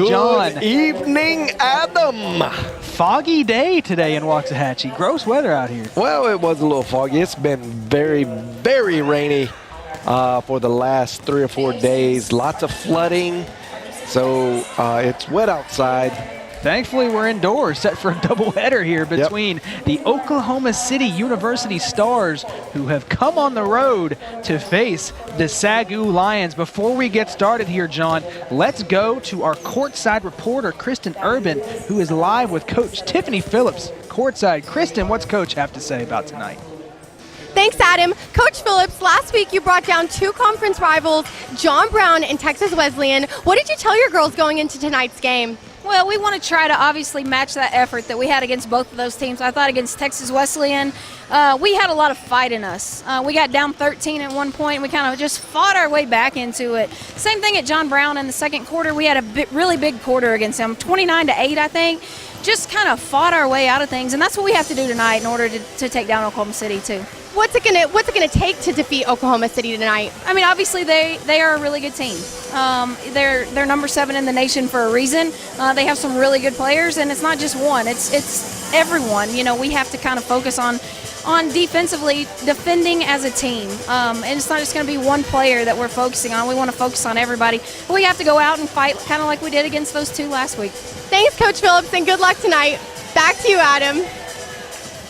John. Good evening, Adam. Foggy day today in Waxahachie. Gross weather out here. Well, it was a little foggy. It's been very, very rainy for the last 3 or 4 days. Lots of flooding, so it's wet outside. Thankfully, we're indoors, set for a doubleheader here between the Oklahoma City University Stars, who have come on the road to face the SAGU Lions. Before we get started here, John, let's go to our courtside reporter, Kristen Urban, who is live with Coach Tiffany Phillips courtside. Kristen, what's Coach have to say about tonight? Thanks, Adam. Coach Phillips, last week you brought down 2 conference rivals, John Brown and Texas Wesleyan. What did you tell your girls going into tonight's game? Well, we want to try to obviously match that effort that we had against both of those teams. I thought against Texas Wesleyan, we had a lot of fight in us. We got down 13 at one point, and we kind of just fought our way back into it. Same thing at John Brown in the second quarter. We had a really big quarter against them, 29-8, I think. Just kind of fought our way out of things, and that's what we have to do tonight in order to take down Oklahoma City too. What's it gonna take to defeat Oklahoma City tonight? I mean, obviously they are a really good team. They're number 7 in the nation for a reason. They have some really good players, and it's not just one. It's everyone. You know, we have to kind of focus on defensively defending as a team. And it's not just going to be one player that we're focusing on. We want to focus on everybody. But we have to go out and fight kind of like we did against those 2 last week. Thanks, Coach Phillips, and good luck tonight. Back to you, Adam.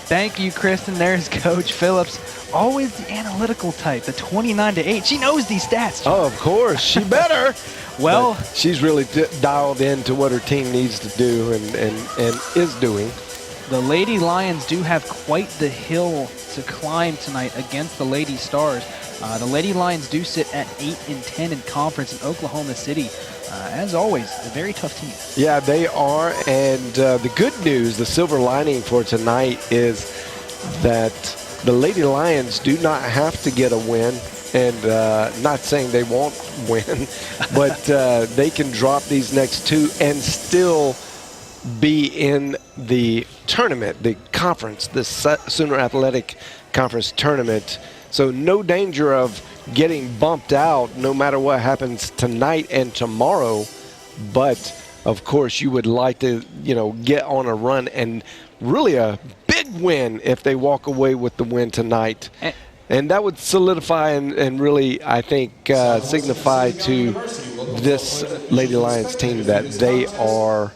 Thank you, Kristen. There's Coach Phillips. Always the analytical type, the 29-8. She knows these stats. Oh, of course. She better. Well, but she's really dialed into what her team needs to do and is doing. The Lady Lions do have quite the hill to climb tonight against the Lady Stars. The Lady Lions do sit at 8-10 in conference in Oklahoma City. As always, a very tough team. Yeah, they are. And the good news, the silver lining for tonight is that the Lady Lions do not have to get a win. And not saying they won't win, but they can drop these next 2 and still be in the tournament, the conference, the Sooner Athletic Conference tournament. So no danger of getting bumped out no matter what happens tonight and tomorrow. But of course you would like to, get on a run, and really a big win if they walk away with the win tonight. And that would solidify and really, I think, signify to this Lady Lions team that they are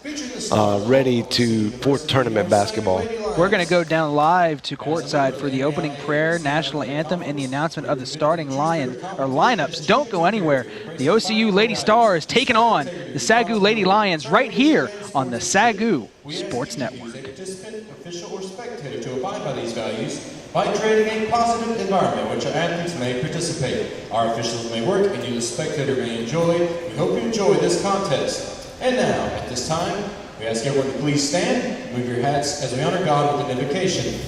ready for tournament basketball. We're going to go down live to courtside for the opening prayer, national anthem, and the announcement of the starting lineups. Don't go anywhere. The OCU Lady Stars taking on the SAGU Lady Lions right here on the SAGU Sports Network. Official or spectator to abide by these values by creating a positive environment in which our athletes may participate. Our officials may work and you, the spectator, may enjoy. We hope you enjoy this contest. And now, at this time, we ask everyone to please stand, move your hats as we honor God with an invocation.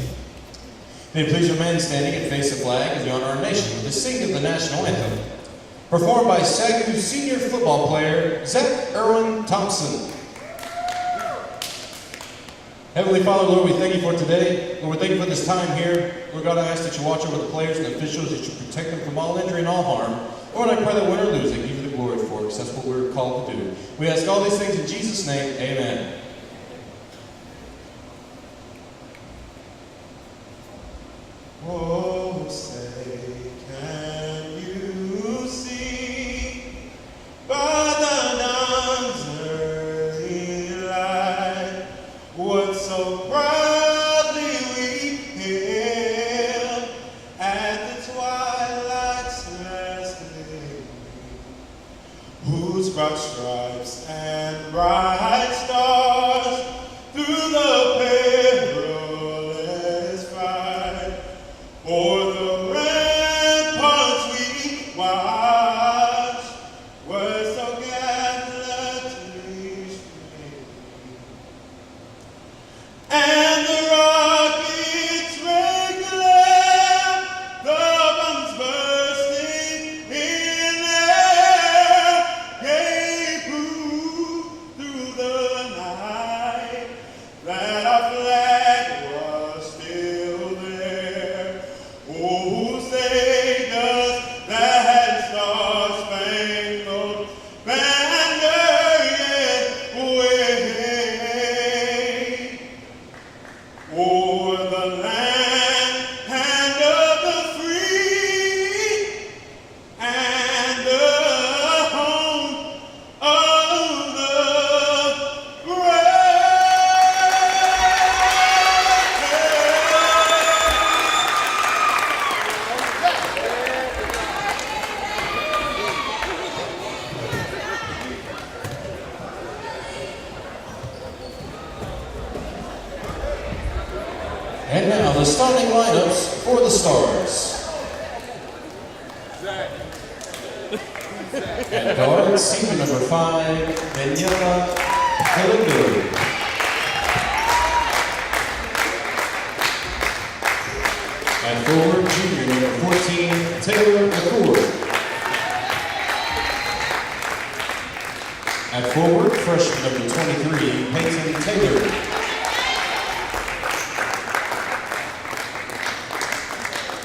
May it please remain standing and face the flag as we honor our nation with the singing of the national anthem. Performed by SAGU senior football player Zach Erwin Thompson. Heavenly Father, Lord, we thank you for today. Lord, we thank you for this time here. Lord God, I ask that you watch over the players and the officials, that you protect them from all injury and all harm. Lord, I pray that win or lose, they give you the glory for it, because that's what we're called to do. We ask all these things in Jesus' name. Amen. Oh, say, can you see by the dawn's early light what so proudly we hailed at the twilight's last gleaming, whose broad stripes and bright stars through the perilous fight o'er the ramparts we watched were so gallantly streaming, and the rockets regular, the bombs bursting in air, gave proof through the And now the starting lineups for the Stars. At guard, senior number 5, Daniela Galindo. At forward, junior number 14, Taylor McCord. At forward, freshman number 23, Peyton Taylor.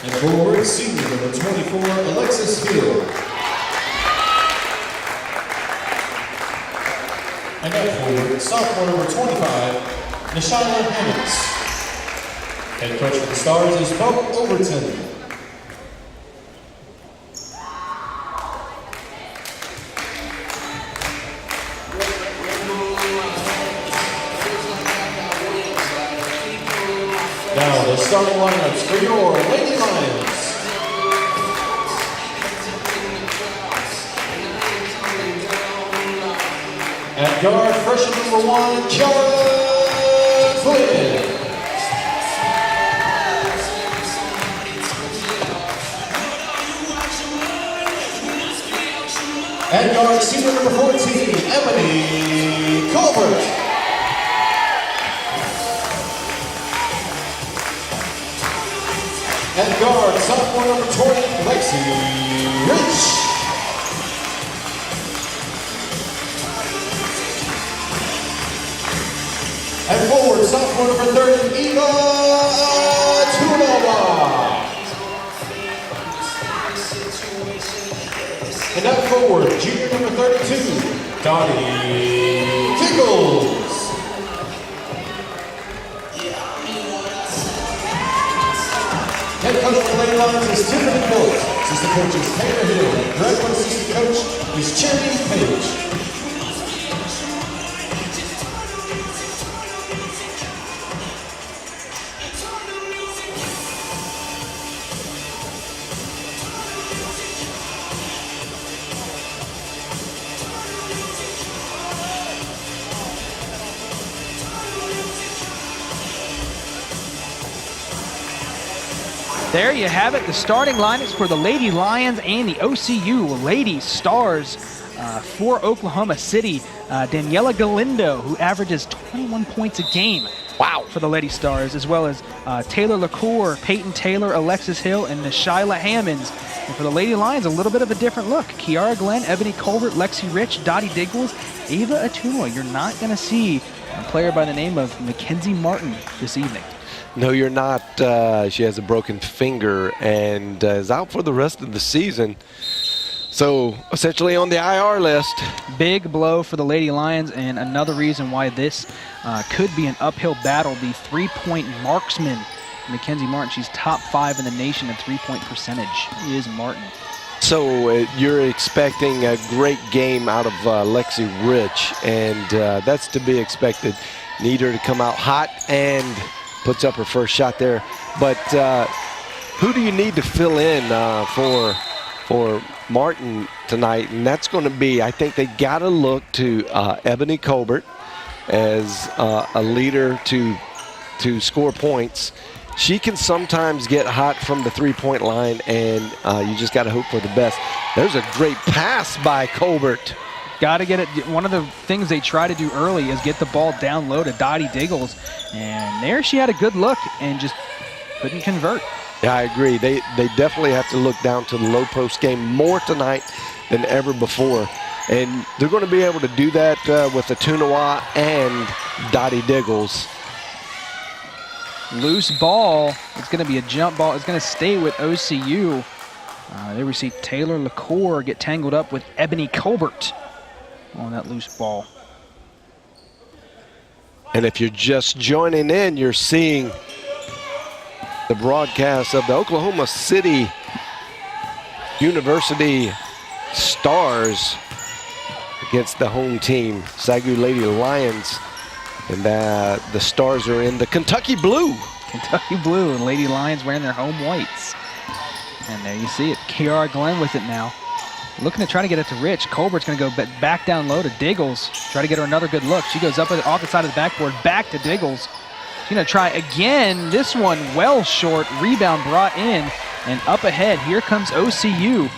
At forward, senior number 24, Alexis Hill. And at forward, sophomore number 25, Nishala Hammonds. Head coach for the Stars is Bob Overton. Now the starting lineups for your Lady Lions. At guard, freshman number 1, Kiara Flynn. At guard, senior number 14, Ebony Colbert. At guard, sophomore number 20, Lexi Rich. At forward, sophomore number 30, Eva Tunova. And at forward, junior number 32, Dottie Tiggles. Head coach for the Lady Lions is Tiffany Phillips. Assistant coach is Taylor Hill. Graduate assistant coach is Charity Page. There you have it, the starting lineups for the Lady Lions and the OCU Lady Stars. For Oklahoma City, Daniela Galindo, who averages 21 points a game. Wow, for the Lady Stars, as well as Taylor LaCour, Peyton Taylor, Alexis Hill, and Nishala Hammonds. And for the Lady Lions, a little bit of a different look. Kiara Glenn, Ebony Colbert, Lexi Rich, Dottie Diggles, Ava Atuma. You're not going to see a player by the name of Mackenzie Martin this evening. No, you're not. She has a broken finger and is out for the rest of the season. So essentially on the IR list. Big blow for the Lady Lions, and another reason why this could be an uphill battle. The three-point marksman, Mackenzie Martin. She's top 5 in the nation in three-point percentage. Is Martin. So you're expecting a great game out of Lexi Rich, and that's to be expected. Need her to come out hot and puts up her first shot there. But who do you need to fill in for Martin tonight? And that's going to be, I think they got to look to Ebony Colbert as a leader to score points. She can sometimes get hot from the three-point line, and you just got to hope for the best. There's a great pass by Colbert. Got to get it. One of the things they try to do early is get the ball down low to Dottie Diggles. And there she had a good look and just couldn't convert. Yeah, I agree. They definitely have to look down to the low post game more tonight than ever before. And they're going to be able to do that with Atunawa and Dottie Diggles. Loose ball. It's going to be a jump ball. It's going to stay with OCU. There we see Taylor LaCour get tangled up with Ebony Colbert on that loose ball. And if you're just joining in, you're seeing the broadcast of the Oklahoma City University Stars against the home team, SAGU Lady Lions. And the Stars are in the Kentucky blue. Kentucky blue, and Lady Lions wearing their home whites. And there you see it. Kiara Glenn with it now. Looking to try to get it to Rich. Colbert's going to go back down low to Diggles. Try to get her another good look. She goes up off the side of the backboard, back to Diggles. She's going to try again. This one well short. Rebound brought in and up ahead. Here comes OCU.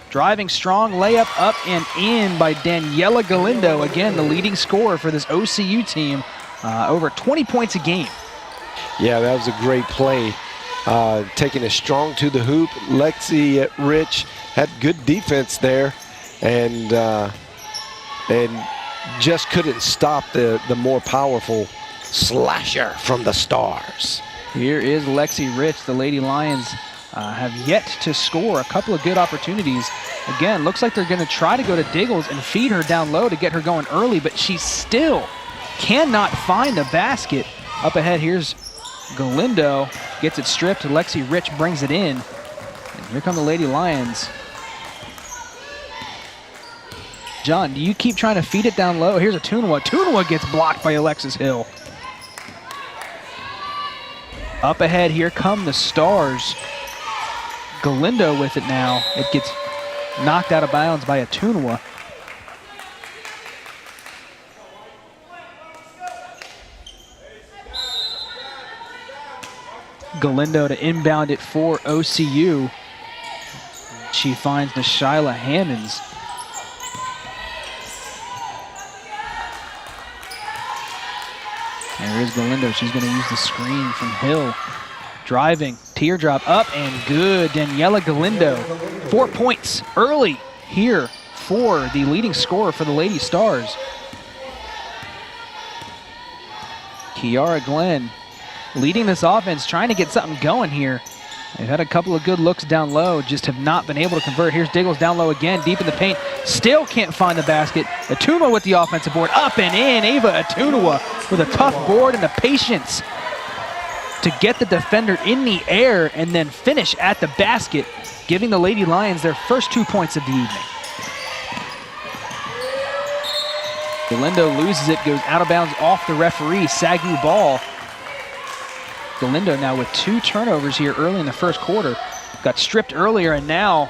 Driving strong layup up and in by Daniela Galindo. Again, the leading scorer for this OCU team. Over 20 points a game. Yeah, that was a great play. Taking it strong to the hoop. Lexi Rich had good defense there and just couldn't stop the more powerful slasher from the Stars. Here is Lexi Rich. The Lady Lions have yet to score. A couple of good opportunities. Again, looks like they're going to try to go to Diggles and feed her down low to get her going early, but she still cannot find the basket. Up ahead, here's Galindo. Gets it stripped. Lexi Rich brings it in. And here come the Lady Lions. John, do you keep trying to feed it down low? Here's a Tunwa. Tunwa gets blocked by Alexis Hill. Up ahead, here come the Stars. Galindo with it now. It gets knocked out of bounds by a Tunwa. Galindo to inbound it for OCU. She finds Nishyla Hammonds. There is Galindo. She's going to use the screen from Hill. Driving, teardrop up and good. Daniela Galindo, 4 points early here for the leading scorer for the Lady Stars. Kiara Glenn leading this offense, trying to get something going here. They've had a couple of good looks down low, just have not been able to convert. Here's Diggles down low again, deep in the paint. Still can't find the basket. Atunwa with the offensive board, up and in. Ava Atunwa with a tough board and the patience to get the defender in the air and then finish at the basket, giving the Lady Lions their first 2 points of the evening. Galindo loses it, goes out of bounds off the referee. SAGU ball. Galindo now with 2 turnovers here early in the first quarter. Got stripped earlier and now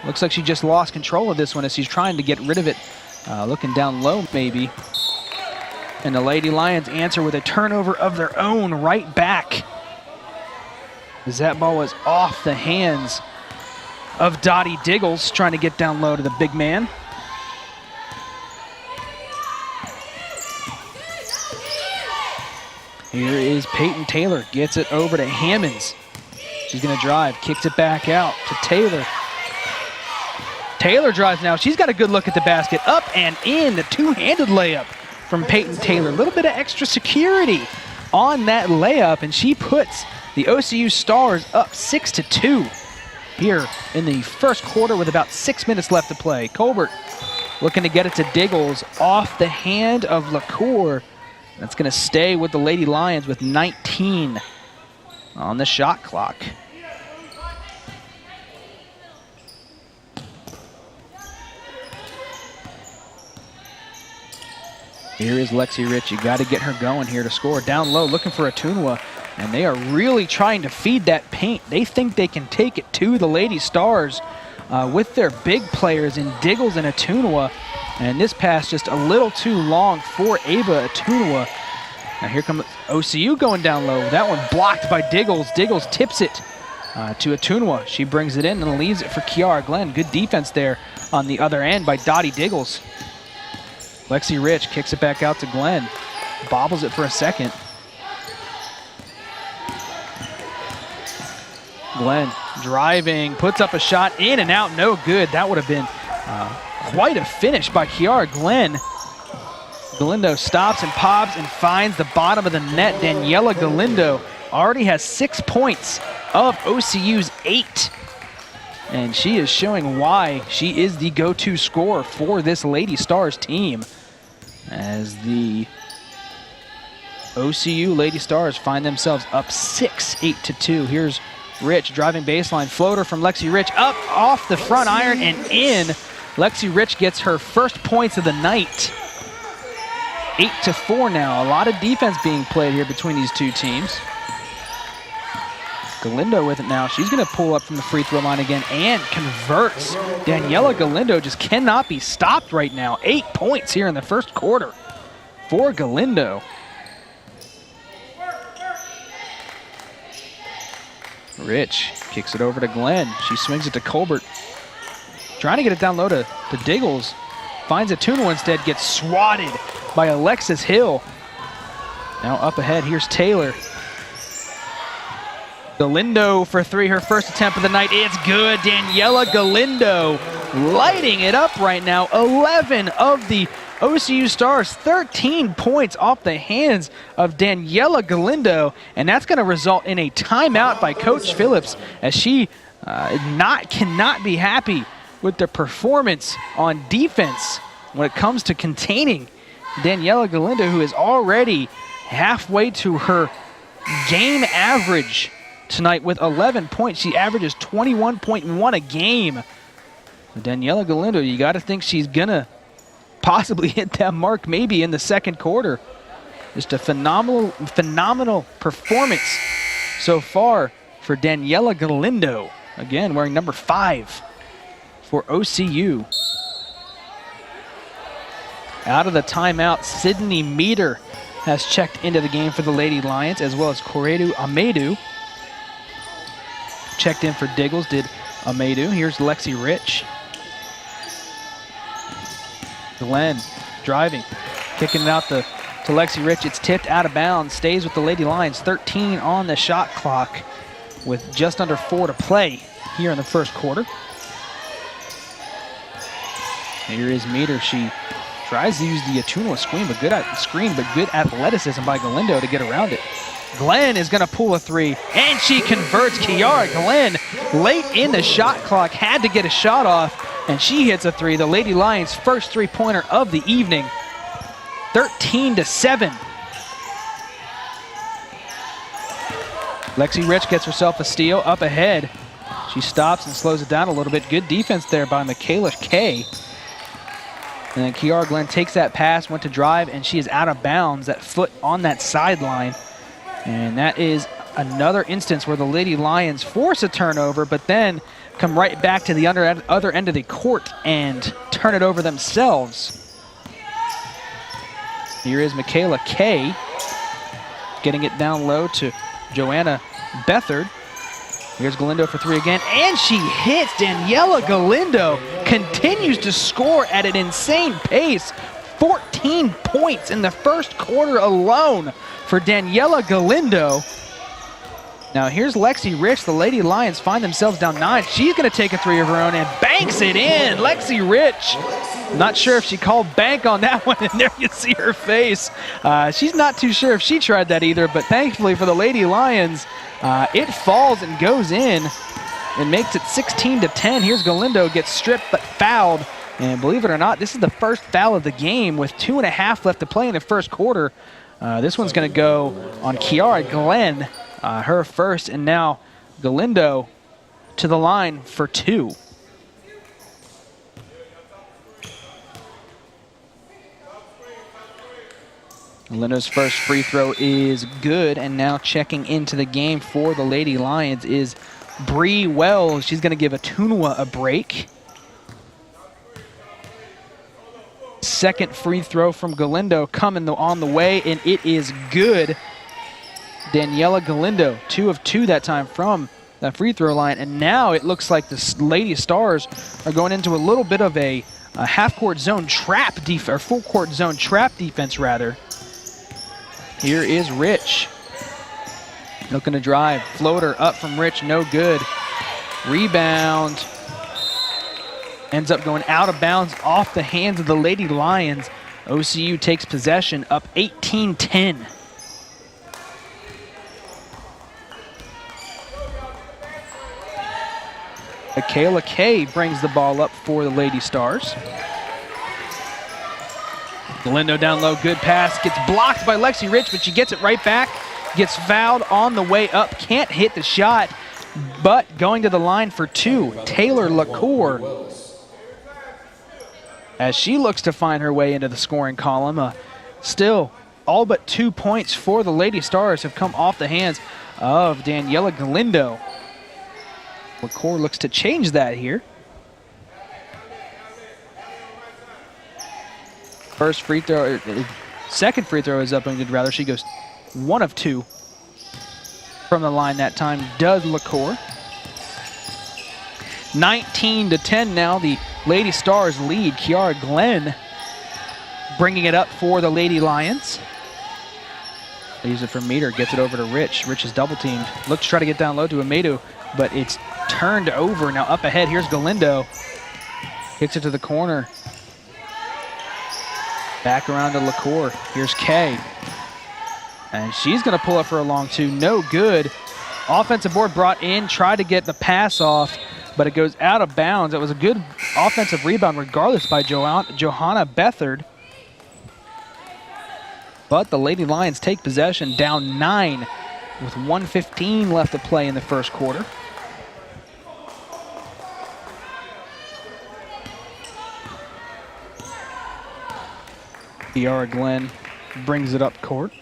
looks like she just lost control of this one as she's trying to get rid of it. Looking down low maybe. And the Lady Lions answer with a turnover of their own right back. As that ball was off the hands of Dottie Diggles, trying to get down low to the big man. Here is Peyton Taylor, gets it over to Hammonds. She's gonna drive, kicks it back out to Taylor. Taylor drives now, she's got a good look at the basket. Up and in, the two-handed layup from Peyton Taylor. A little bit of extra security on that layup, and she puts the OCU Stars up 6-2 here in the first quarter with about 6 minutes left to play. Colbert looking to get it to Diggles off the hand of LaCour. That's going to stay with the Lady Lions with 19 on the shot clock. Here is Lexi Rich. You got to get her going here to score. Down low, looking for Atunwa, and they are really trying to feed that paint. They think they can take it to the Lady Stars with their big players in Diggles and Atunwa. And this pass just a little too long for Ava Atunwa. Now here comes OCU going down low. That one blocked by Diggles. Diggles tips it to Atunwa. She brings it in and leaves it for Kiara Glenn. Good defense there on the other end by Dottie Diggles. Lexi Rich kicks it back out to Glenn. Bobbles it for a second. Glenn driving, puts up a shot, in and out, no good. That would have been quite a finish by Kiara Glenn. Galindo stops and pops and finds the bottom of the net. Daniela Galindo already has 6 points of OCU's 8. And she is showing why she is the go-to scorer for this Lady Stars team, as the OCU Lady Stars find themselves up 8-2. Here's Rich driving baseline, floater from Lexi Rich, up off the front iron and in. Lexi Rich gets her first points of the night. 8-4 now. A lot of defense being played here between these two teams. Galindo with it now. She's going to pull up from the free throw line again and converts. Daniela Galindo just cannot be stopped right now. 8 points here in the first quarter for Galindo. Rich kicks it over to Glenn. She swings it to Colbert. Trying to get it down low to Diggles. Finds Atuno instead, gets swatted by Alexis Hill. Now up ahead, here's Taylor. Galindo for three, her first attempt of the night. It's good. Daniela Galindo lighting it up right now. 11 of the OCU Stars, 13 points off the hands of Daniela Galindo, and that's going to result in a timeout by Coach Phillips, as she cannot be happy with the performance on defense when it comes to containing Daniela Galindo, who is already halfway to her game average tonight with 11 points. She averages 21.1 a game. Daniela Galindo, you got to think she's going to possibly hit that mark maybe in the second quarter. Just a phenomenal performance so far for Daniela Galindo. Again, wearing number 5 for OCU. Out of the timeout, Sydney Meter has checked into the game for the Lady Lions, as well as Koredu Amedu. Checked in for Diggles, did Amedu. Here's Lexi Rich. Glenn driving, kicking it out to Lexi Rich. It's tipped out of bounds, stays with the Lady Lions. 13 on the shot clock with just under 4 to play here in the first quarter. Here is Meter. She tries to use the Atuno screen, but good athleticism by Galindo to get around it. Glenn is going to pull a 3, and she converts. Kiara Glenn, late in the shot clock, had to get a shot off, and she hits a 3. The Lady Lions' first three-pointer of the evening. 13-7. Lexi Rich gets herself a steal up ahead. She stops and slows it down a little bit. Good defense there by Michaela Kay. And then Kiara Glenn takes that pass, went to drive, and she is out of bounds. That foot on that sideline. And that is another instance where the Lady Lions force a turnover, but then come right back to the other end of the court and turn it over themselves. Here is Michaela Kay getting it down low to Joanna Bethard. Here's Galindo for 3 again, and she hits. Daniela Galindo continues to score at an insane pace. 14 points in the first quarter alone for Daniela Galindo. Now here's Lexi Rich. The Lady Lions find themselves down 9. She's going to take a 3 of her own and banks it in. Lexi Rich. Not sure if she called bank on that one, and there you see her face. She's not too sure if she tried that either, but thankfully for the Lady Lions, it falls and goes in and makes it 16-10. Here's Galindo, gets stripped but fouled. And believe it or not, this is the first foul of the game with 2.5 left to play in the first quarter. This one's going to go on Kiara Glenn, her first, and now Galindo to the line for 2. Galindo's first free throw is good, and now checking into the game for the Lady Lions is Bree Wells. She's going to give Atunua a break. Second free throw from Galindo coming on the way, and it is good. Daniela Galindo, 2 of 2 that time from that free throw line, and now it looks like the Lady Stars are going into a little bit of a half-court zone trap defense, or full-court zone trap defense, rather. Here is Rich. Looking to drive. Floater up from Rich, no good. Rebound. Ends up going out of bounds off the hands of the Lady Lions. OCU takes possession, up 18-10. Michaela Kay brings the ball up for the Lady Stars. Galindo down low, good pass, gets blocked by Lexi Rich, but she gets it right back, gets fouled on the way up, can't hit the shot, but going to the line for 2, Taylor LaCour, as she looks to find her way into the scoring column. Still, all but 2 points for the Lady Stars have come off the hands of Daniela Galindo. LaCour looks to change that here. First free throw, second free throw is up and good, rather. She goes 1 of 2. from the line that time does LaCour. 19-10 now, the Lady Stars lead. Kiara Glenn bringing it up for the Lady Lions. They use it for Meter, gets it over to Rich. Rich is double teamed. Looks to try to get down low to Amedu, but it's turned over. Now up ahead, here's Galindo. Kicks it to the corner. Back around to LaCour. Here's Kay. And she's going to pull up for a long two. No good. Offensive board brought in, tried to get the pass off, but it goes out of bounds. It was a good offensive rebound regardless by Johanna Bethard. But the Lady Lions take possession, down 9 with 1:15 left to play in the first quarter. Kiara Glenn brings it up court.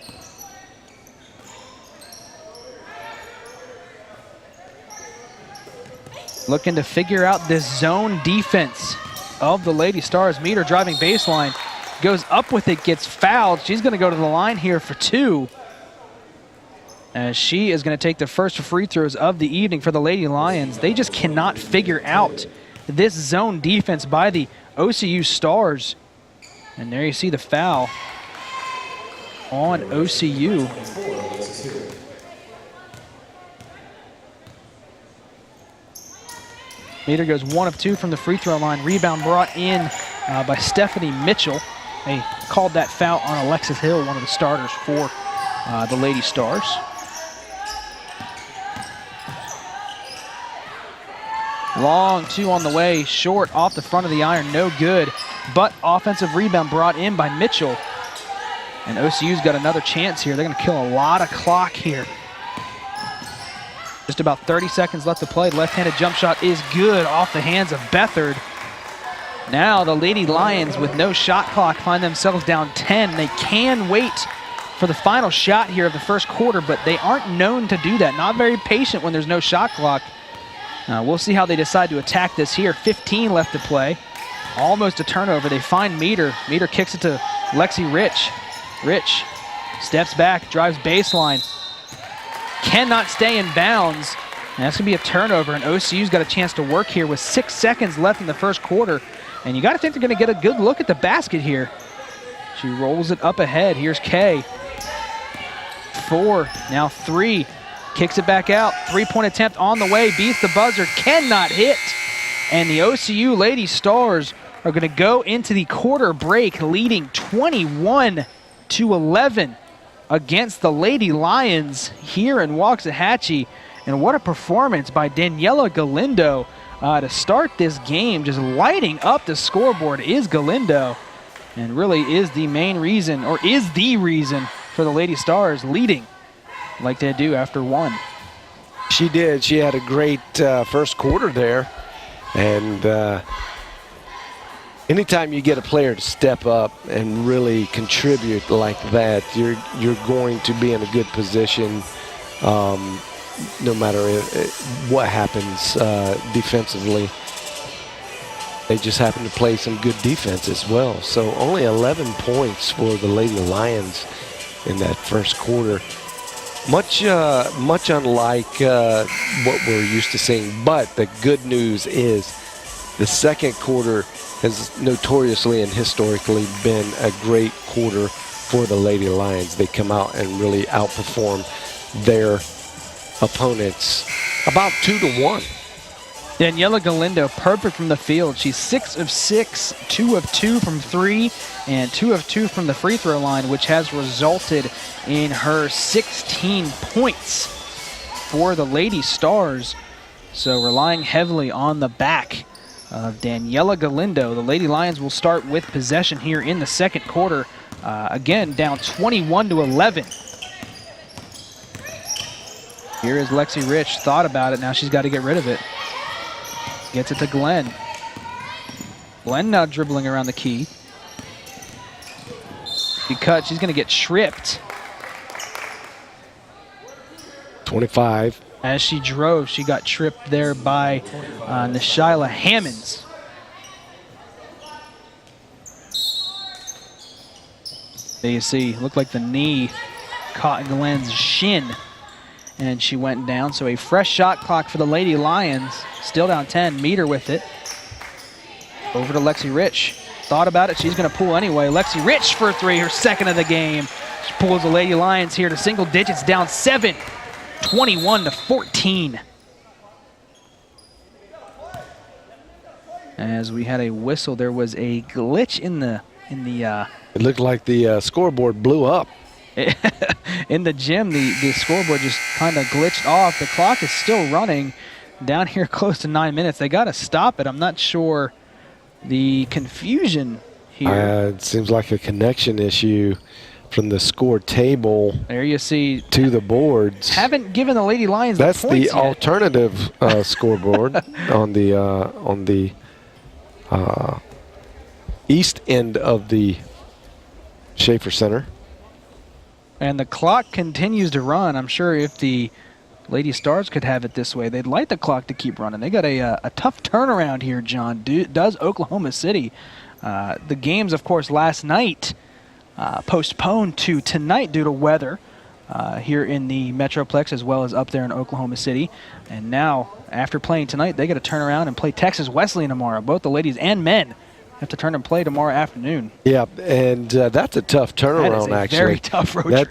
Looking to figure out this zone defense of the Lady Stars. Meter driving baseline, goes up with it, gets fouled. She's going to go to the line here for 2. As she is going to take the first free throws of the evening for the Lady Lions. They just cannot figure out this zone defense by the OCU Stars. And there you see the foul on OCU. Meter goes 1 of 2 from the free throw line. Rebound brought in by Stephanie Mitchell. They called that foul on Alexis Hill, one of the starters for the Lady Stars. Long 2 on the way, short off the front of the iron, no good. But offensive rebound brought in by Mitchell. And OCU's got another chance here. They're going to kill a lot of clock here. Just about 30 seconds left to play. Left-handed jump shot is good off the hands of Bethard. Now the Lady Lions, with no shot clock, find themselves down 10. They can wait for the final shot here of the first quarter, but they aren't known to do that. Not very patient when there's no shot clock. We'll see how they decide to attack this here. 15 left to play. Almost a turnover. They find Meter. Meter kicks it to Lexi Rich. Rich steps back, drives baseline. Cannot stay in bounds. And that's going to be a turnover, and OCU's got a chance to work here with 6 seconds left in the first quarter. And you got to think they're going to get a good look at the basket here. She rolls it up ahead. Here's Kay. 4, now 3. Kicks it back out. 3-point attempt on the way. Beats the buzzer. Cannot hit. And the OCU Lady Stars are going to go into the quarter break leading 21-11 against the Lady Lions here in Waxahachie. And what a performance by Daniela Galindo to start this game. Just lighting up the scoreboard is Galindo. And really is the main reason, or is the reason, for the Lady Stars leading like they do after 1. She did. She had a great first quarter there. And anytime you get a player to step up and really contribute like that, you're going to be in a good position no matter what happens defensively. They just happen to play some good defense as well. So only 11 points for the Lady Lions in that first quarter. Much unlike what we're used to seeing. But the good news is the second quarter has notoriously and historically been a great quarter for the Lady Lions. They come out and really outperform their opponents about 2-1. Daniela Galindo, perfect from the field. She's 6 of 6, 2 of 2 from 3, and 2 of 2 from the free throw line, which has resulted in her 16 points for the Lady Stars. So relying heavily on the back of Daniela Galindo. The Lady Lions will start with possession here in the second quarter. Again, down 21-11. Here is Lexi Rich. Thought about it. Now she's got to get rid of it. Gets it to Glenn. Glenn now dribbling around the key. Because she's going to get tripped. 25. As she drove, she got tripped there by Nishyla Hammonds. There you see, looked like the knee caught Glenn's shin. and she went down. So a fresh shot clock for the Lady Lions. Still down 10. Meter with it. Over to Lexi Rich. Thought about it. She's going to pull anyway. Lexi Rich for 3, her second of the game. She pulls the Lady Lions here to single digits, down 7, 21-14. As we had a whistle, there was a glitch in the It looked like the scoreboard blew up. in the gym. The scoreboard just kind of glitched off. The clock is still running down here close to 9 minutes. They got to stop it. I'm not sure the confusion here. It seems like a connection issue from the score table There you see. to the boards. Haven't given the Lady Lions That's the points the yet. alternative scoreboard on the east end of the Schaefer Center. And the clock continues to run. I'm sure if the Lady Stars could have it this way, they'd like the clock to keep running. They got a tough turnaround here, John. Does Oklahoma City. The games, of course, last night postponed to tonight due to weather here in the Metroplex as well as up there in Oklahoma City. And now, after playing tonight, they got to turn around and play Texas Wesleyan tomorrow. Both the ladies and men have to turn and play tomorrow afternoon. Yeah, and that's a tough turnaround. That is a actually, very tough road trip.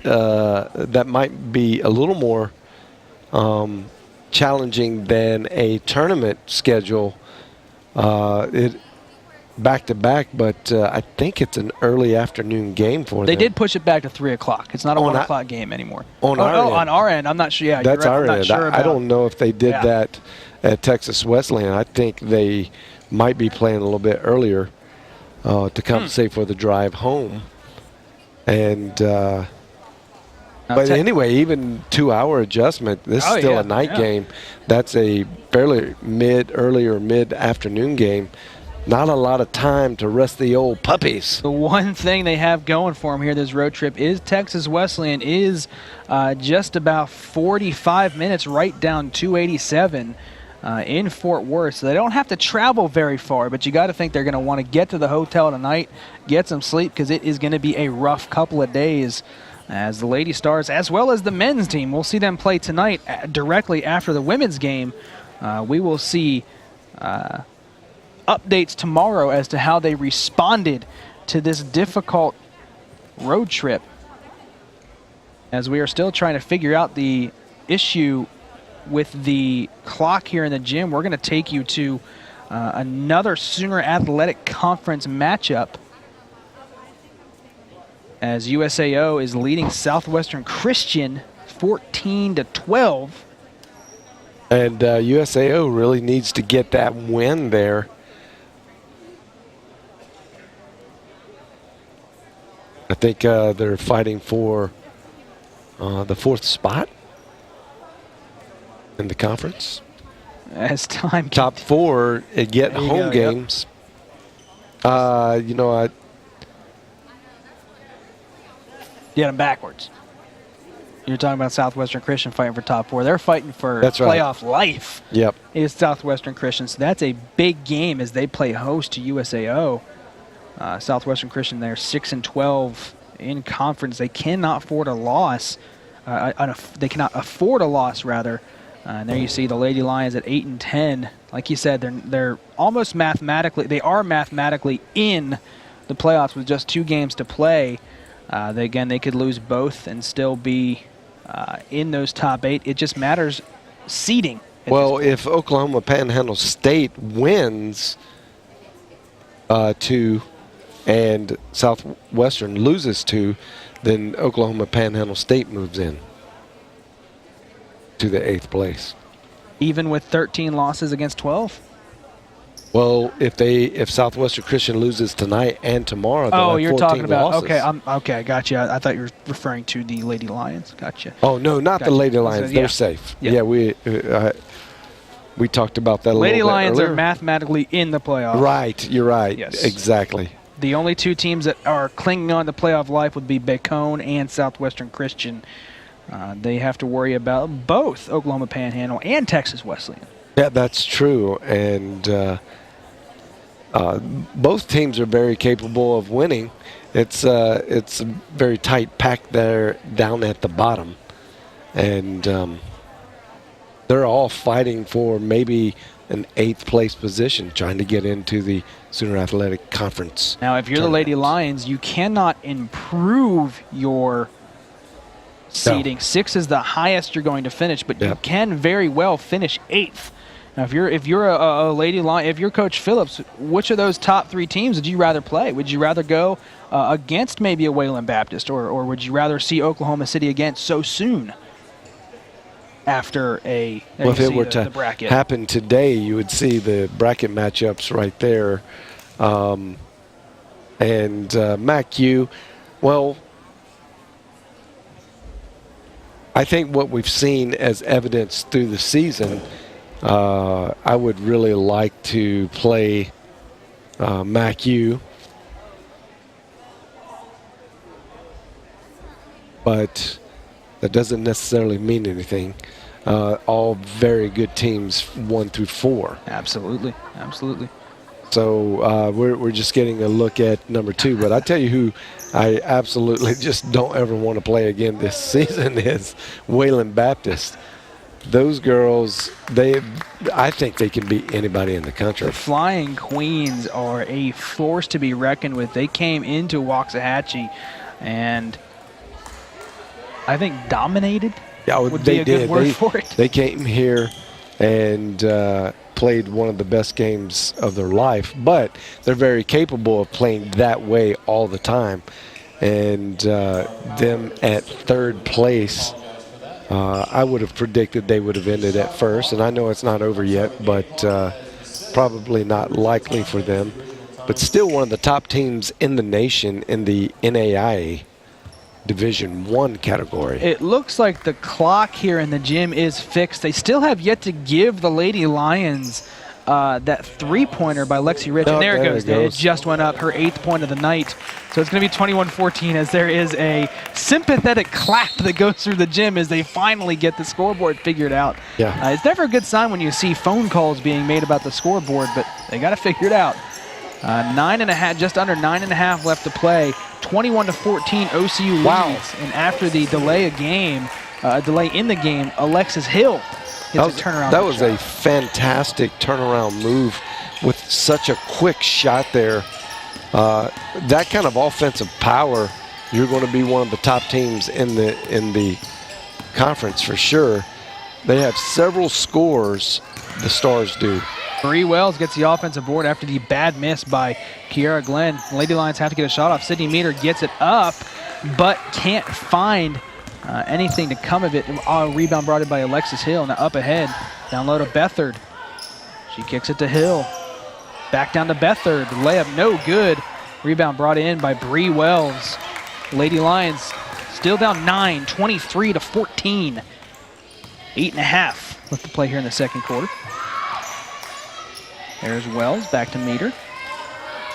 That might be a little more challenging than a tournament schedule. It back to back, but I think it's an early afternoon game for them. They did push it back to 3 o'clock. It's not a On 1 our- o'clock game anymore. on our end. On our end. I'm not sure. Yeah, That's you're right. our I'm not end. sure I about- don't know if they did Yeah. that at Texas Wesleyan. I think they might be playing a little bit earlier to compensate for the drive home. And Now, but anyway, even 2-hour adjustment. This is still a night game. That's a fairly early or mid-afternoon game. Not a lot of time to rest the old puppies. The one thing they have going for them here this road trip is Texas Wesleyan is just about 45 minutes right down 287 in Fort Worth. So they don't have to travel very far, but you got to think they're going to want to get to the hotel tonight, get some sleep, because it is going to be a rough couple of days as the Lady Stars, as well as the men's team. We'll see them play tonight directly after the women's game. We will see updates tomorrow as to how they responded to this difficult road trip, as we are still trying to figure out the issue with the clock here in the gym. We're going to take you to another Sooner Athletic Conference matchup as USAO is leading Southwestern Christian 14-12. And USAO really needs to get that win there. I think they're fighting for the 4th spot in the conference. As time Top 4 get There you home go, yep. games. I get them backwards. You're talking about Southwestern Christian fighting for top 4. They're fighting for That's right. playoff life. Yep. Is Southwestern Christian. So that's a big game as they play host to USAO. Southwestern Christian, they're 6-12 in conference. They cannot afford a loss. They cannot afford a loss, rather. And there you see the Lady Lions at 8-10. Like you said, they're almost mathematically. They are mathematically in the playoffs with just 2 games to play. They could lose both and still be in those top 8. It just matters seeding. Well, if Oklahoma Panhandle State wins 2 and Southwestern loses 2, then Oklahoma Panhandle State moves in to the 8th place. Even with 13 losses against 12? Well, if Southwestern Christian loses tonight and tomorrow, they'll have You're 14 talking about losses. okay. I got you. I thought you were referring to the Lady Lions. Gotcha. Oh no, not Gotcha. the Lady Lions. Yeah. They're safe. Yeah. Yeah, we talked about that a Lady little bit Lions earlier. are mathematically in the playoffs. Right, you're right. Yes. Exactly. The only 2 teams that are clinging on to playoff life would be Bacone and Southwestern Christian. They have to worry about both Oklahoma Panhandle and Texas Wesleyan. Yeah, that's true. And both teams are very capable of winning. It's a very tight pack there down at the bottom, and they're all fighting for maybe an 8th place position, trying to get into the Sooner Athletic Conference. Now, if you're the Lady Lions, you cannot improve your seeding. 6 is the highest you're going to finish, but you can very well finish 8th. Now, if you're a Lady Lion, if you're Coach Phillips, which of those top 3 teams would you rather play? Would you rather go against maybe a Wayland Baptist, or would you rather see Oklahoma City again so soon after well, if it were to happen today, you would see the bracket matchups right there. MACU, well, I think what we've seen as evidence through the season, I would really like to play MACU, but that doesn't necessarily mean anything. All very good teams, 1 through 4. Absolutely, absolutely. So we're just getting a look at number 2. But I tell you who I absolutely just don't ever want to play again this season is Wayland Baptist. Those girls, I think they can beat anybody in the country. The Flying Queens are a force to be reckoned with. They came into Waxahachie and I think dominated. Yeah, would be a good word for it. They came here and played one of the best games of their life, but they're very capable of playing that way all the time. And them at 3rd place, I would have predicted they would have ended at 1st, and I know it's not over yet, but probably not likely for them. But still one of the top teams in the nation in the NAIA Division I category. It looks like the clock here in the gym is fixed. They still have yet to give the Lady Lions that 3-pointer by Lexi Rich. And there it goes. It just went up, her 8th point of the night. So it's going to be 21-14 as there is a sympathetic clap that goes through the gym as they finally get the scoreboard figured out. Yeah. It's never a good sign when you see phone calls being made about the scoreboard, but they got to figure it out. 9.5, just under 9.5 left to play. 21-14, OCU leads. Wow. And after the delay in the game, Alexis Hill gets a turnaround. That was a fantastic turnaround move with such a quick shot there. That kind of offensive power, you're going to be one of the top teams in the conference for sure. They have several scores, the Stars do. Bree Wells gets the offensive board after the bad miss by Kiara Glenn. Lady Lions have to get a shot off. Sydney Meter gets it up, but can't find anything to come of it. Rebound brought in by Alexis Hill. Now up ahead, down low to Bethard. She kicks it to Hill. Back down to Bethard. Layup no good. Rebound brought in by Bree Wells. Lady Lions still down 9, 23-14. 8.5 left to play here in the second quarter. There's Wells, back to Meter.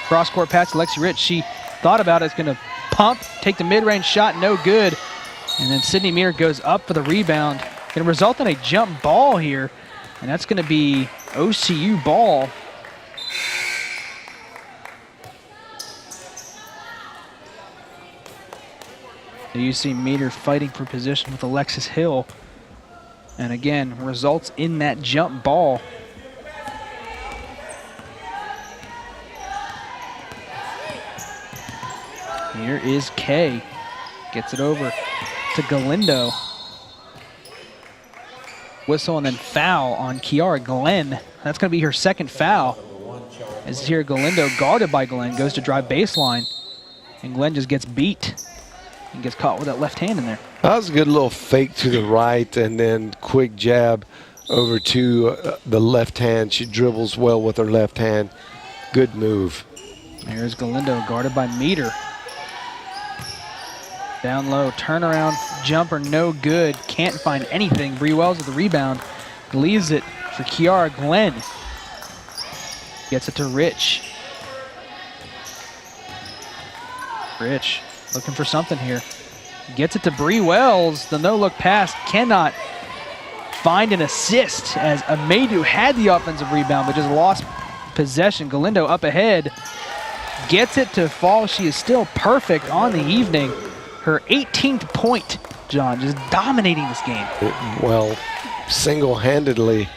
Cross-court pass to Lexi Rich. She thought about it. It's going to pump, take the mid-range shot, no good. And then Sydney Meter goes up for the rebound. Going to result in a jump ball here, and that's going to be OCU ball. So you see Meter fighting for position with Alexis Hill. And again, results in that jump ball. Here is Kay. Gets it over to Galindo. Whistle and then foul on Kiara Glenn. That's going to be her 2nd foul. As here Galindo, guarded by Glenn, goes to drive baseline. And Glenn just gets beat and gets caught with that left hand in there. That was a good little fake to the right and then quick jab over to the left hand. She dribbles well with her left hand. Good move. There's Galindo, guarded by Meter. Down low, turnaround, jumper, no good. Can't find anything. Bree Wells with the rebound. Leaves it for Kiara Glenn. Gets it to Rich. Rich looking for something here. Gets it to Bree Wells. The no-look pass cannot find an assist as Amadou had the offensive rebound but just lost possession. Galindo up ahead, gets it to fall. She is still perfect on the evening. Her 18th point, John, just dominating this game. Well, single-handedly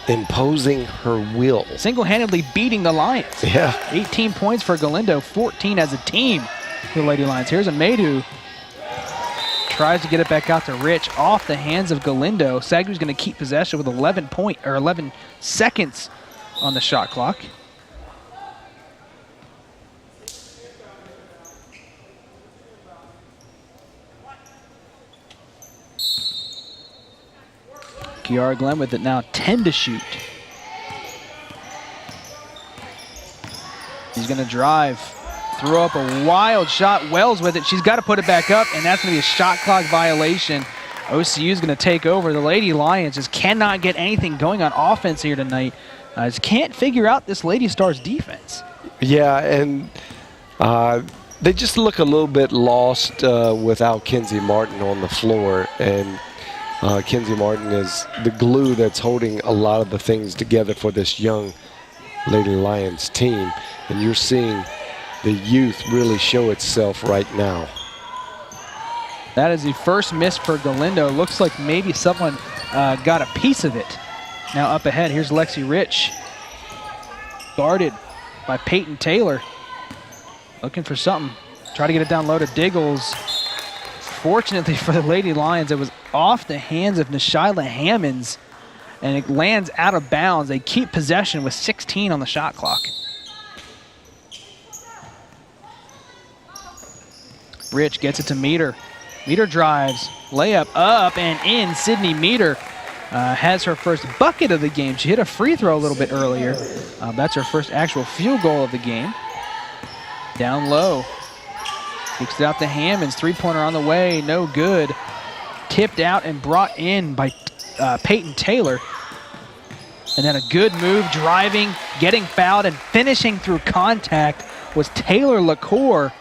imposing her will. Single-handedly beating the Lions. Yeah. 18 points for Galindo, 14 as a team for the Lady Lions. Here's a Maidu. Tries to get it back out to Rich off the hands of Galindo. SAGU's going to keep possession with 11 seconds on the shot clock. Kiara Glenn with it now, 10 to shoot. He's going to drive, throw up a wild shot. Wells with it. She's got to put it back up, and that's going to be a shot clock violation. OCU is going to take over. The Lady Lions just cannot get anything going on offense here tonight. Just can't figure out this Lady Stars defense. Yeah, and they just look a little bit lost without Kenzie Martin on the floor. And Kenzie Martin is the glue that's holding a lot of the things together for this young Lady Lions team. And you're seeing the youth really show itself right now. That is the first miss for Galindo. Looks like maybe someone got a piece of it. Now up ahead, here's Lexi Rich. Guarded by Peyton Taylor. Looking for something. Try to get it down low to Diggles. Fortunately for the Lady Lions, it was off the hands of Nishyla Hammonds, and it lands out of bounds. They keep possession with 16 on the shot clock. Rich gets it to Meter. Meter drives, layup up and in. Sydney Meter has her first bucket of the game. She hit a free throw a little bit earlier. That's her first actual field goal of the game. Down low. Kicks it out to Hammonds. Three-pointer on the way. No good. Tipped out and brought in by Peyton Taylor. And then a good move, driving, getting fouled, and finishing through contact was Taylor LaCour.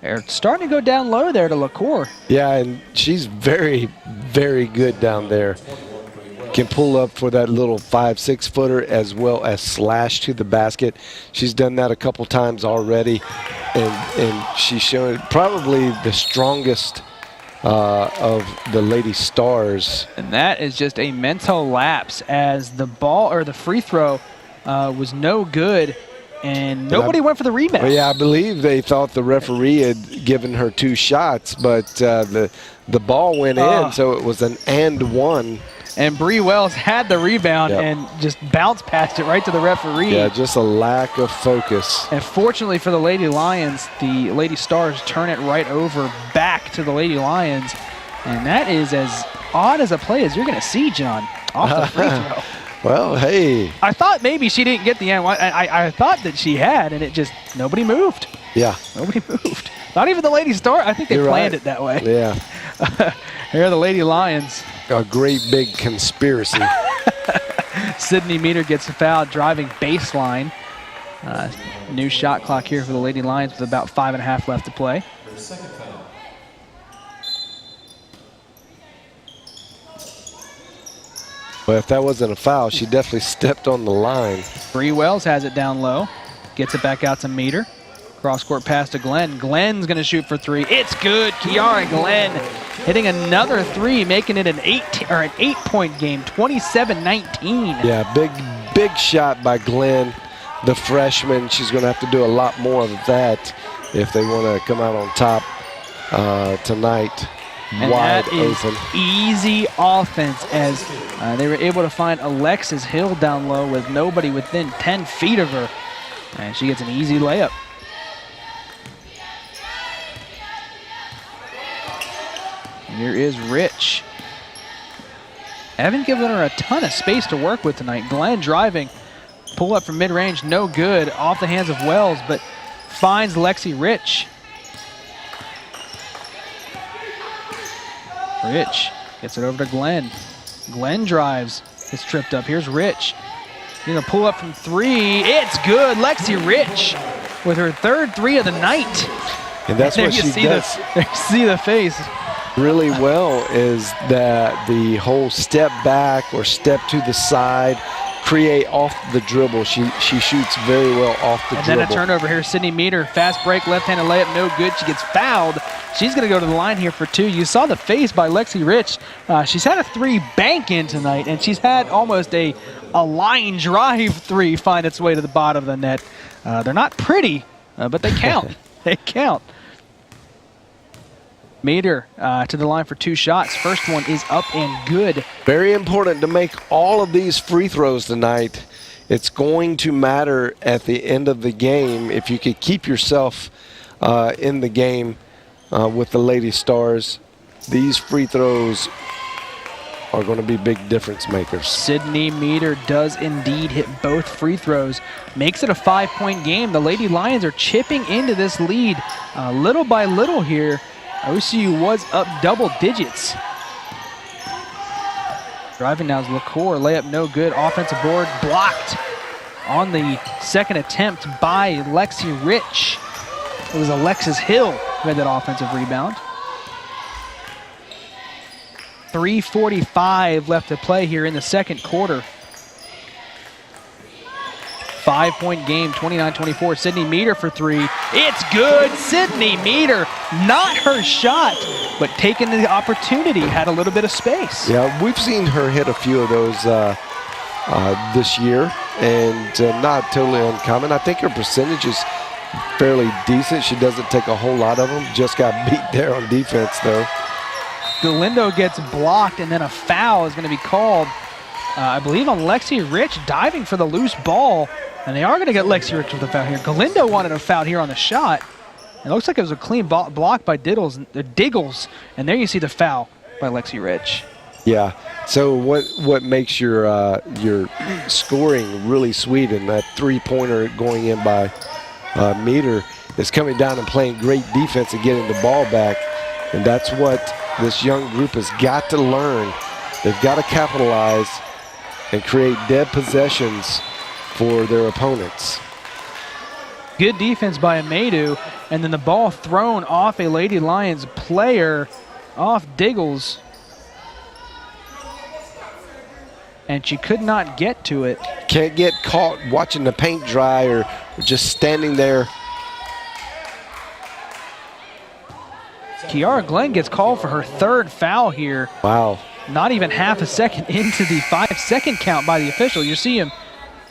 They're starting to go down low there to LaCour. Yeah, and she's very, very good down there. Can pull up for that little 5-6 footer as well as slash to the basket. She's done that a couple times already, and she's shown probably the strongest of the Lady Stars. And that is just a mental lapse, as the ball or the free throw was no good, and nobody went for the rebound. Well, yeah, I believe they thought the referee had given her 2 shots, but the ball went in, so it was an and one. And Bree Wells had the rebound and just bounced past it right to the referee. Yeah, just a lack of focus. And fortunately for the Lady Lions, the Lady Stars turn it right over back to the Lady Lions. And that is as odd as a play as you're going to see, John, off the free throw. Well, hey. I thought maybe she didn't get the end. I thought that she had, and it just, nobody moved. Yeah. Nobody moved. Not even the Lady Star. I think they planned it that way. Yeah. Here are the Lady Lions. A great big conspiracy. Sydney Meter gets fouled, driving baseline. New shot clock here for the Lady Lions with about 5.5 left to play. Her second foul. But if that wasn't a foul, she definitely stepped on the line. Bree Wells has it down low. Gets it back out to Meter. Cross-court pass to Glenn. Glenn's going to shoot for 3. It's good. Kiara Glenn hitting another 3, making it an 8-point game, 27-19. Yeah, big shot by Glenn, the freshman. She's going to have to do a lot more of that if they want to come out on top tonight. And wide that is open. Easy offense, as they were able to find Alexis Hill down low with nobody within 10 feet of her. And she gets an easy layup. Here is Rich. Haven't given her a ton of space to work with tonight. Glenn driving, pull up from mid-range, no good, off the hands of Wells, but finds Lexi Rich. Rich gets it over to Glenn. Glenn drives, gets tripped up. Here's Rich. He's gonna pull up from 3. It's good. Lexi Rich with her 3rd 3 of the night. And that's what she does. There you see the face. Really well is that the whole step back or step to the side, create off the dribble. She shoots very well off the And dribble. then a turnover here. Sydney Meter, fast break, left-handed layup, no good. She gets fouled. She's going to go to the line here for 2. You saw the face by Lexi Rich. She's had a 3 bank in tonight, and she's had almost a line drive 3 find its way to the bottom of the net. They're not pretty, but they count. They count. Meter to the line for 2 shots. First one is up and good. Very important to make all of these free throws tonight. It's going to matter at the end of the game if you could keep yourself in the game with the Lady Stars. These free throws are going to be big difference makers. Sydney Meter does indeed hit both free throws. Makes it a 5-point game. The Lady Lions are chipping into this lead little by little here. OCU was up double digits. Driving now is LaCour. Layup no good. Offensive board blocked on the second attempt by Lexi Rich. It was Alexis Hill who had that offensive rebound. 3:45 left to play here in the second quarter. 5-point game, 29-24. Sydney Meter for 3. It's good. Sydney Meter, not her shot, but taking the opportunity, had a little bit of space. Yeah, we've seen her hit a few of those this year, and not totally uncommon. I think her percentage is fairly decent. She doesn't take a whole lot of them. Just got beat there on defense, though. Galindo gets blocked, and then a foul is going to be called, I believe, on Lexi Rich, diving for the loose ball. And they are going to get Lexi Rich with a foul here. Galindo wanted a foul here on the shot. It looks like it was a clean block by Diggles. And there you see the foul by Lexi Rich. Yeah. So what makes your scoring really sweet, and that 3-pointer going in by Meter is coming down and playing great defense and getting the ball back. And that's what this young group has got to learn. They've got to capitalize and create dead possessions for their opponents. Good defense by Amadou, and then the ball thrown off a Lady Lions player, off Diggles. And she could not get to it. Can't get caught watching the paint dry or just standing there. Kiara Glenn gets called for her 3rd foul here. Wow. Not even half a second into the 5-second count by the official. You see him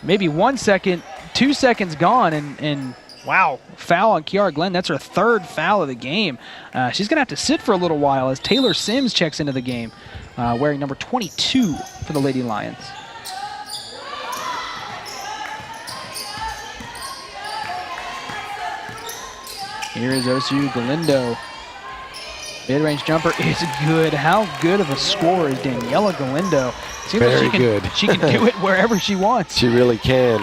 maybe 1 second, 2 seconds gone, and wow, foul on Kiara Glenn. That's her 3rd foul of the game. She's going to have to sit for a little while as Taylor Sims checks into the game, wearing number 22 for the Lady Lions. Here is OCU Galindo. Mid-range jumper is good. How good of a scorer is Daniela Galindo? Seems Very like good. She can do it wherever she wants. She really can.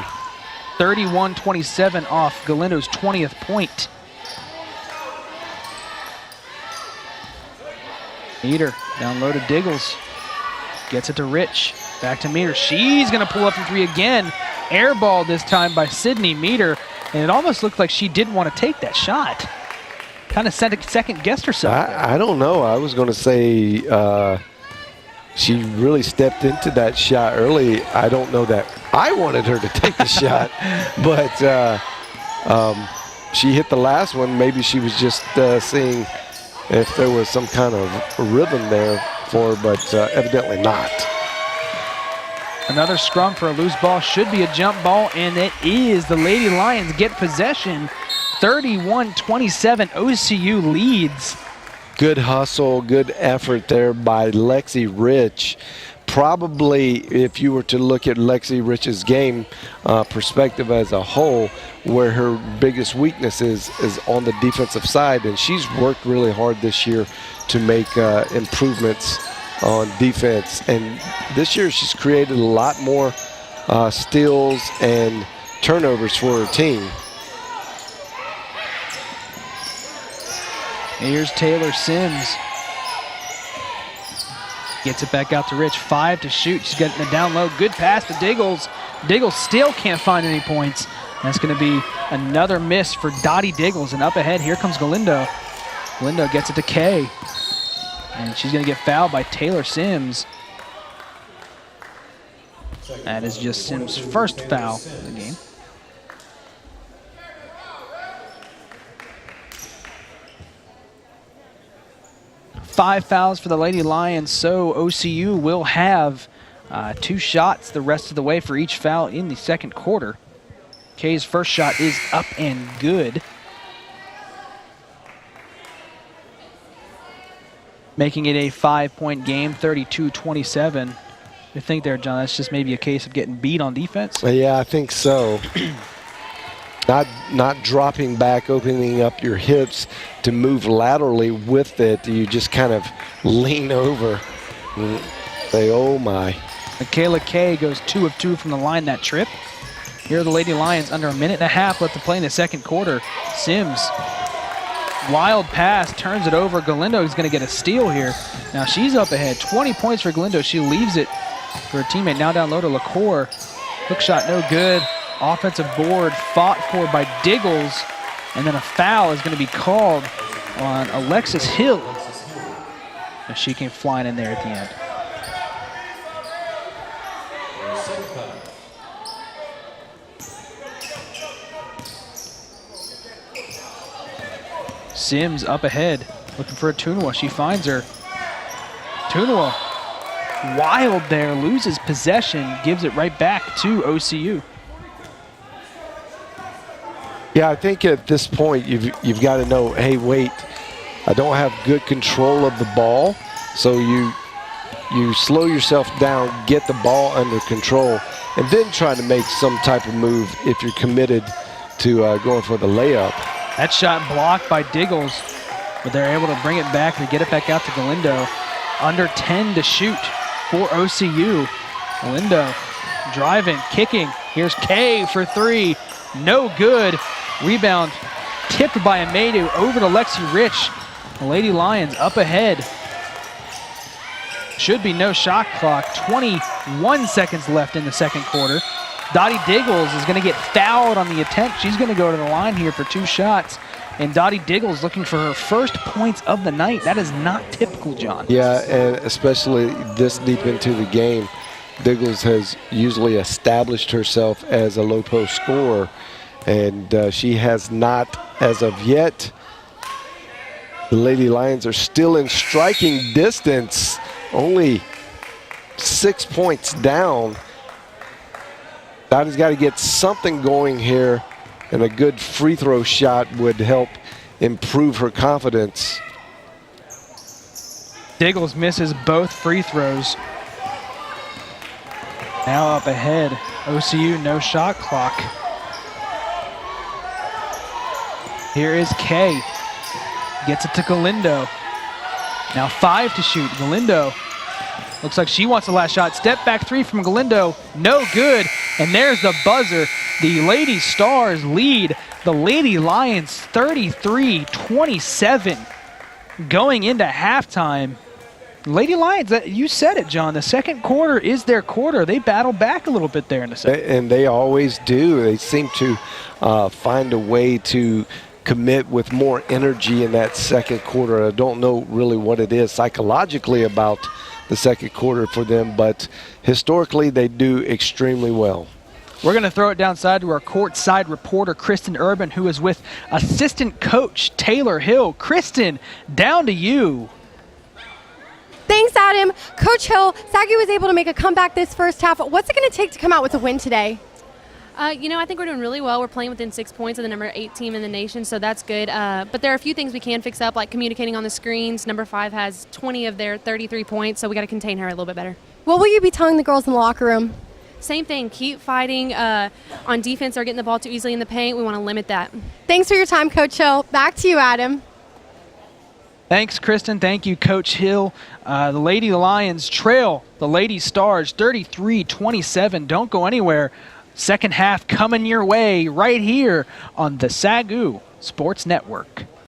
31-27 off Galindo's 20th point. Meter down low to Diggles. Gets it to Rich. Back to Meter. She's going to pull up from 3 again. Air ball this time by Sydney Meter. And it almost looked like she didn't want to take that shot. Kind of second guessed herself. I don't know. I was going to say she really stepped into that shot early. I don't know that I wanted her to take the shot, but she hit the last one. Maybe she was just seeing if there was some kind of rhythm there for her, but evidently not. Another scrum for a loose ball. Should be a jump ball, and it is. The Lady Lions get possession. 31-27, OCU leads. Good hustle, good effort there by Lexi Rich. Probably, if you were to look at Lexi Rich's game perspective as a whole, where her biggest weakness is on the defensive side, and she's worked really hard this year to make improvements on defense. And this year she's created a lot more steals and turnovers for her team. Here's Taylor Sims. Gets it back out to Rich. 5 to shoot. She's getting it down low. Good pass to Diggles. Diggles still can't find any points. That's going to be another miss for Dottie Diggles. And up ahead, here comes Galindo. Galindo gets it to Kay. And she's going to get fouled by Taylor Sims. That is just Sims' first foul of the game. Five fouls for the Lady Lions, so OCU will have 2 shots the rest of the way for each foul in the second quarter. Kay's first shot is up and good. Making it a 5-point game, 32-27. You think there, John, that's just maybe a case of getting beat on defense? Yeah, I think so. Not dropping back, opening up your hips to move laterally with it. You just kind of lean over and say, oh my. Michaela Kay goes 2 of 2 from the line that trip. Here are the Lady Lions under a minute and a half left to play in the second quarter. Sims, wild pass, turns it over. Galindo is going to get a steal here. Now she's up ahead. 20 points for Galindo. She leaves it for her teammate. Now down low to LaCour. Hook shot no good. Offensive board fought for by Diggles. And then a foul is going to be called on Alexis Hill. And she came flying in there at the end. Sims up ahead, looking for a Tunawa. She finds her. Tunawa, wild there, loses possession, gives it right back to OCU. Yeah, I think at this point you've got to know, hey, wait, I don't have good control of the ball, so you slow yourself down, get the ball under control, and then try to make some type of move if you're committed to going for the layup. That shot blocked by Diggles, but they're able to bring it back and get it back out to Galindo. Under 10 to shoot for OCU. Galindo driving, kicking. Here's Kay for 3. No good. Rebound tipped by Amedu over to Lexi Rich. The Lady Lions up ahead. Should be no shot clock. 21 seconds left in the second quarter. Dottie Diggles is going to get fouled on the attempt. She's going to go to the line here for 2 shots. And Dottie Diggles looking for her first points of the night. That is not typical, John. Yeah, and especially this deep into the game, Diggles has usually established herself as a low post scorer, and she has not as of yet. The Lady Lions are still in striking distance, only 6 points down. Dottie's got to get something going here, and a good free throw shot would help improve her confidence. Diggles misses both free throws. Now up ahead, OCU no shot clock. Here is Kay, gets it to Galindo. Now 5 to shoot. Galindo looks like she wants the last shot. Step back 3 from Galindo, no good. And there's the buzzer. The Lady Stars lead the Lady Lions 33-27 going into halftime. Lady Lions, you said it, John. The second quarter is their quarter. They battle back a little bit there in the second. And they always do. They seem to find a way to commit with more energy in that second quarter. I don't know really what it is psychologically about the second quarter for them, but historically they do extremely well. We're going to throw it downside to our courtside reporter, Kristen Urban, who is with assistant coach Taylor Hill. Kristen, down to you. Thanks, Adam. Coach Hill, SAGU was able to make a comeback this first half. What's it going to take to come out with a win today? I think we're doing really well. We're playing within 6 points of the number 8 team in the nation, so that's good. But there are a few things we can fix up, like communicating on the screens. Number 5 has 20 of their 33 points, so we got to contain her a little bit better. What will you be telling the girls in the locker room? Same thing. Keep fighting. On defense, they're getting the ball too easily in the paint. We want to limit that. Thanks for your time, Coach Hill. Back to you, Adam. Thanks, Kristen. Thank you, Coach Hill. The Lady Lions trail the Lady Stars 33-27. Don't go anywhere. Second half coming your way right here on the SAGU Sports Network.